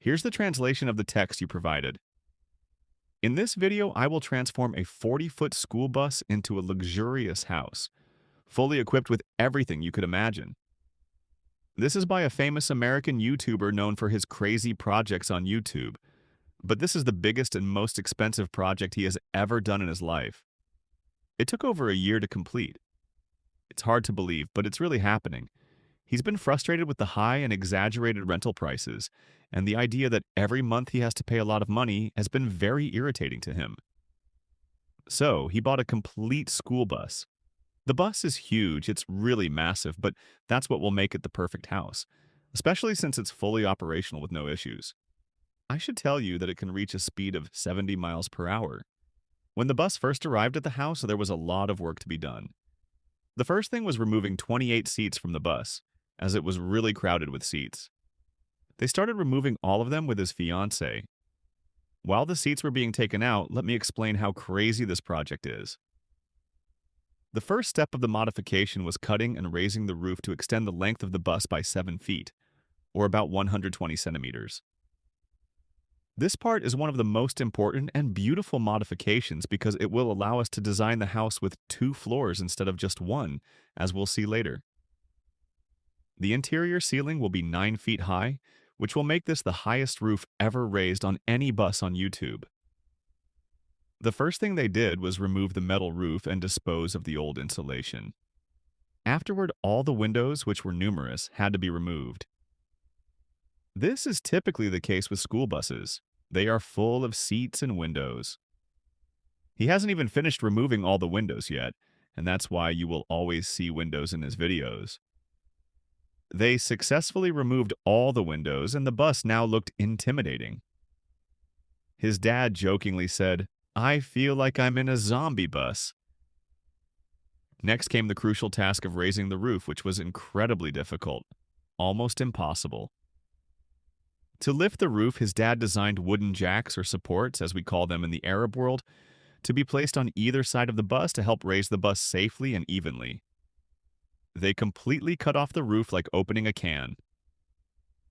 Here's the translation of the text you provided. In this video, I will transform a 40-foot school bus into a luxurious house, fully equipped with everything you could imagine. This is by a famous American YouTuber known for his crazy projects on YouTube, but this is the biggest and most expensive project he has ever done in his life. It took over a year to complete. It's hard to believe, but it's really happening. He's been frustrated with the high and exaggerated rental prices, and the idea that every month he has to pay a lot of money has been very irritating to him. So, he bought a complete school bus. The bus is huge, it's really massive, but that's what will make it the perfect house, especially since it's fully operational with no issues. I should tell you that it can reach a speed of 70 miles per hour. When the bus first arrived at the house, there was a lot of work to be done. The first thing was removing 28 seats from the bus, as it was really crowded with seats. They started removing all of them with his fiancée. While the seats were being taken out, let me explain how crazy this project is. The first step of the modification was cutting and raising the roof to extend the length of the bus by 7 feet, or about 120 centimeters. This part is one of the most important and beautiful modifications because it will allow us to design the house with 2 floors instead of just one, as we'll see later. The interior ceiling will be 9 feet high, which will make this the highest roof ever raised on any bus on YouTube. The first thing they did was remove the metal roof and dispose of the old insulation. Afterward, all the windows, which were numerous, had to be removed. This is typically the case with school buses. They are full of seats and windows. He hasn't even finished removing all the windows yet, and that's why you will always see windows in his videos. They successfully removed all the windows, and the bus now looked intimidating. His dad jokingly said, "I feel like I'm in a zombie bus." Next came the crucial task of raising the roof, which was incredibly difficult, almost impossible. To lift the roof, his dad designed wooden jacks, or supports, as we call them in the Arab world, to be placed on either side of the bus to help raise the bus safely and evenly. They completely cut off the roof like opening a can.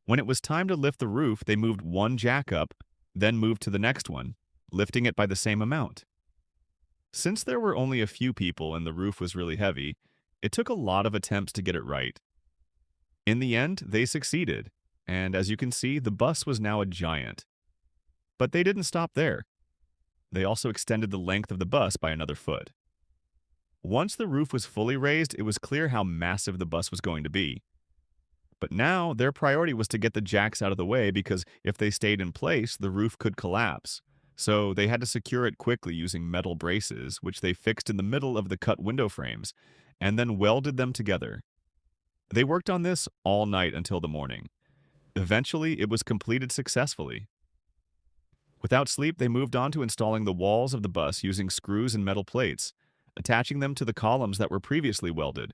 When it was time to lift the roof, they moved one jack up, then moved to the next one, lifting it by the same amount. Since there were only a few people and the roof was really heavy, it took a lot of attempts to get it right. In the end, they succeeded, and as you can see, the bus was now a giant. But they didn't stop there. They also extended the length of the bus by another foot. Once the roof was fully raised, it was clear how massive the bus was going to be. But now, their priority was to get the jacks out of the way because if they stayed in place, the roof could collapse. So they had to secure it quickly using metal braces, which they fixed in the middle of the cut window frames, and then welded them together. They worked on this all night until the morning. Eventually, it was completed successfully. Without sleep, they moved on to installing the walls of the bus using screws and metal plates, attaching them to the columns that were previously welded.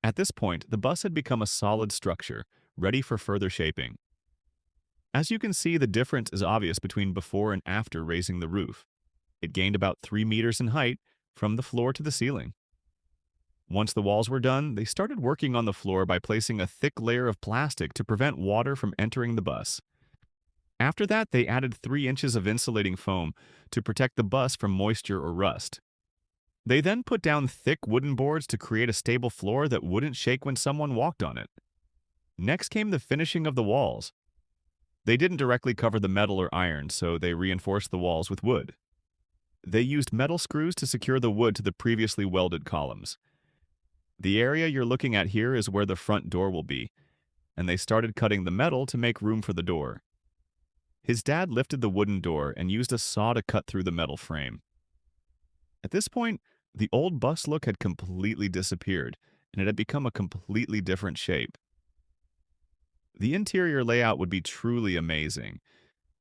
At this point, the bus had become a solid structure, ready for further shaping. As you can see, the difference is obvious between before and after raising the roof. It gained about 3 meters in height from the floor to the ceiling. Once the walls were done, they started working on the floor by placing a thick layer of plastic to prevent water from entering the bus. After that, they added 3 inches of insulating foam to protect the bus from moisture or rust. They then put down thick wooden boards to create a stable floor that wouldn't shake when someone walked on it. Next came the finishing of the walls. They didn't directly cover the metal or iron, so they reinforced the walls with wood. They used metal screws to secure the wood to the previously welded columns. The area you're looking at here is where the front door will be, and they started cutting the metal to make room for the door. His dad lifted the wooden door and used a saw to cut through the metal frame. At this point, the old bus look had completely disappeared, and it had become a completely different shape. The interior layout would be truly amazing.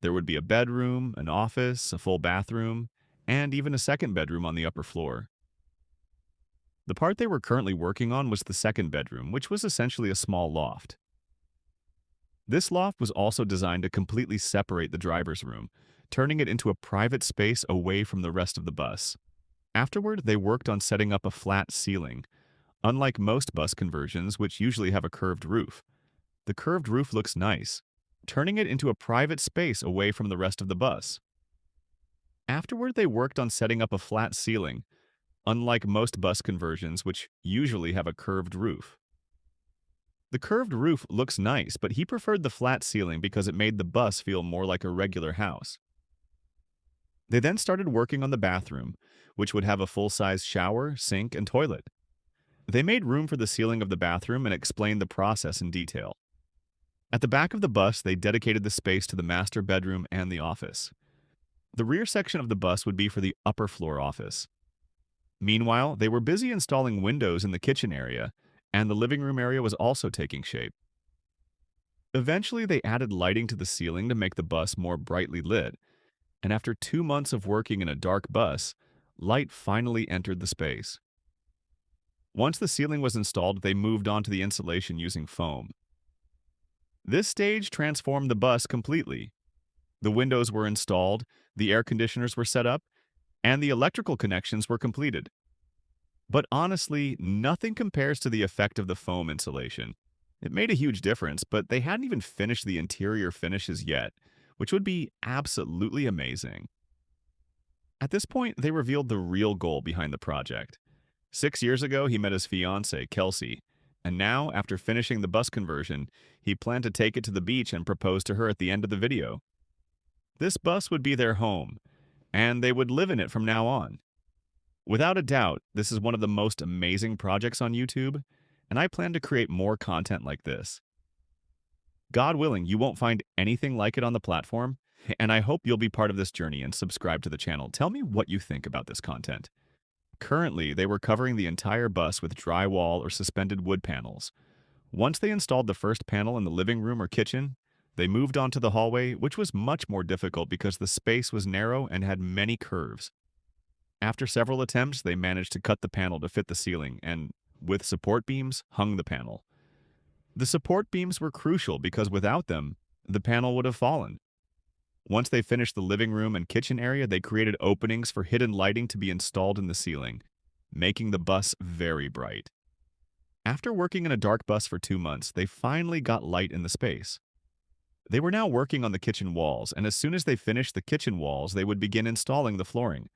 There would be a bedroom, an office, a full bathroom, and even a second bedroom on the upper floor. The part they were currently working on was the second bedroom, which was essentially a small loft. This loft was also designed to completely separate the driver's room, turning it into a private space away from the rest of the bus. Afterward, they worked on setting up a flat ceiling. Unlike most bus conversions, which usually have a curved roof, the curved roof looks nice. turning it into a private space away from the rest of the bus. Afterward, they worked on setting up a flat ceiling, unlike most bus conversions, which usually have a curved roof. The curved roof looks nice, but he preferred the flat ceiling because it made the bus feel more like a regular house. They then started working on the bathroom, which would have a full-size shower, sink, and toilet. They made room for the ceiling of the bathroom and explained the process in detail. At the back of the bus, they dedicated the space to the master bedroom and the office. The rear section of the bus would be for the upper floor office. Meanwhile, they were busy installing windows in the kitchen area, and the living room area was also taking shape. Eventually, they added lighting to the ceiling to make the bus more brightly lit, and after 2 months of working in a dark bus, light finally entered the space. Once the ceiling was installed, they moved on to the insulation using foam. This stage transformed the bus completely. The windows were installed, the air conditioners were set up, and the electrical connections were completed. But honestly, nothing compares to the effect of the foam insulation. It made a huge difference, but they hadn't even finished the interior finishes yet, which would be absolutely amazing. At this point, they revealed the real goal behind the project. 6 years ago, he met his fiancée, Kelsey, and now, after finishing the bus conversion, he planned to take it to the beach and propose to her at the end of the video. This bus would be their home, and they would live in it from now on. Without a doubt, this is one of the most amazing projects on YouTube, and I plan to create more content like this. God willing, you won't find anything like it on the platform, and I hope you'll be part of this journey and subscribe to the channel. Tell me what you think about this content. Currently, they were covering the entire bus with drywall or suspended wood panels. Once they installed the first panel in the living room or kitchen, they moved on to the hallway, which was much more difficult because the space was narrow and had many curves. After several attempts, they managed to cut the panel to fit the ceiling and, with support beams, hung the panel. The support beams were crucial because without them, the panel would have fallen. Once they finished the living room and kitchen area, they created openings for hidden lighting to be installed in the ceiling, making the bus very bright. After working in a dark bus for 2 months, they finally got light in the space. They were now working on the kitchen walls, and as soon as they finished the kitchen walls, they would begin installing the flooring,